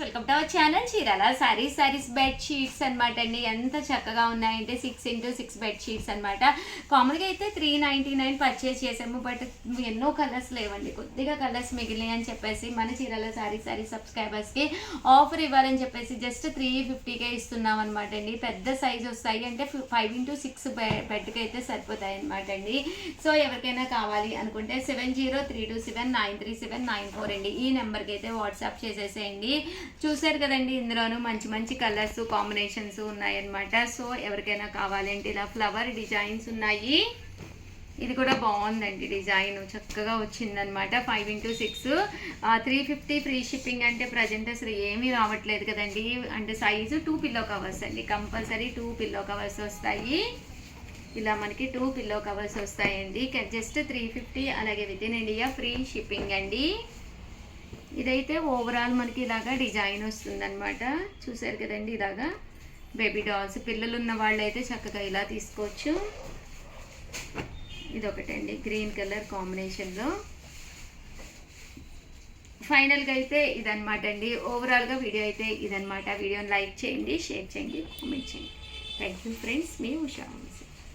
Welcome to our channel Chirala saris bed sheets అనమాట అండి. ఎంత చక్కగా ఉన్నాయంటే 6x6 బెడ్ షీట్స్ అనమాట. కామన్గా అయితే 399 పర్చేస్ చేసాము, బట్ ఎన్నో కలర్స్ లేవండి, కొద్దిగా కలర్స్ మిగిలినాయి అని చెప్పేసి మన చీరాల సారీ సబ్స్క్రైబర్స్కి ఆఫర్ ఇవ్వాలని చెప్పేసి జస్ట్ 350కే ఇస్తున్నాం అనమాట అండి. పెద్ద సైజ్ వస్తాయి అంటే 5x6 బెడ్కి అయితే సరిపోతాయి అనమాట అండి. సో ఎవరికైనా కావాలి అనుకుంటే 703279937994 అండి, ఈ నెంబర్కి అయితే వాట్సాప్ చేసేసేయండి. చూసారు కదండి, ఇందులోనూ మంచి మంచి కలర్స్ కాంబినేషన్స్ ఉన్నాయన్నమాట. సో ఎవరికైనా కావాలంటే ఇలా ఫ్లవర్ డిజైన్స్ ఉన్నాయి. ఇది కూడా బాగుందండి, డిజైన్ చక్కగా వచ్చిందనమాట. 5x6 350 ఫ్రీ షిప్పింగ్ అంటే ప్రజెంట్ అసలు ఏమీ రావట్లేదు కదండి. అంటే సైజు 2 పిల్లో కవర్స్ అండి, కంపల్సరీ 2 పిల్లో కవర్స్ వస్తాయి. ఇలా మనకి 2 పిల్లో కవర్స్ వస్తాయండి. జస్ట్ 350, అలాగే with in India free shipping అండి. ఇదైతే ఓవరాల్ మనకి ఇలాగా డిజైన్ వస్తుందన్నమాట. చూసారు కదండి, ఇలాగా బేబీ డాల్స్ పిల్లలు ఉన్న వాళ్ళు అయితే చక్కగా ఇలా తీసుకోవచ్చు. ఇదొకటండి గ్రీన్ కలర్ కాంబినేషన్లో. ఫైనల్గా అయితే ఇదనమాట అండి. ఓవరాల్గా వీడియో అయితే ఇదనమాట. వీడియోని లైక్ చేయండి, షేర్ చేయండి, కామెంట్ చేయండి. Thank you friends, me Usha.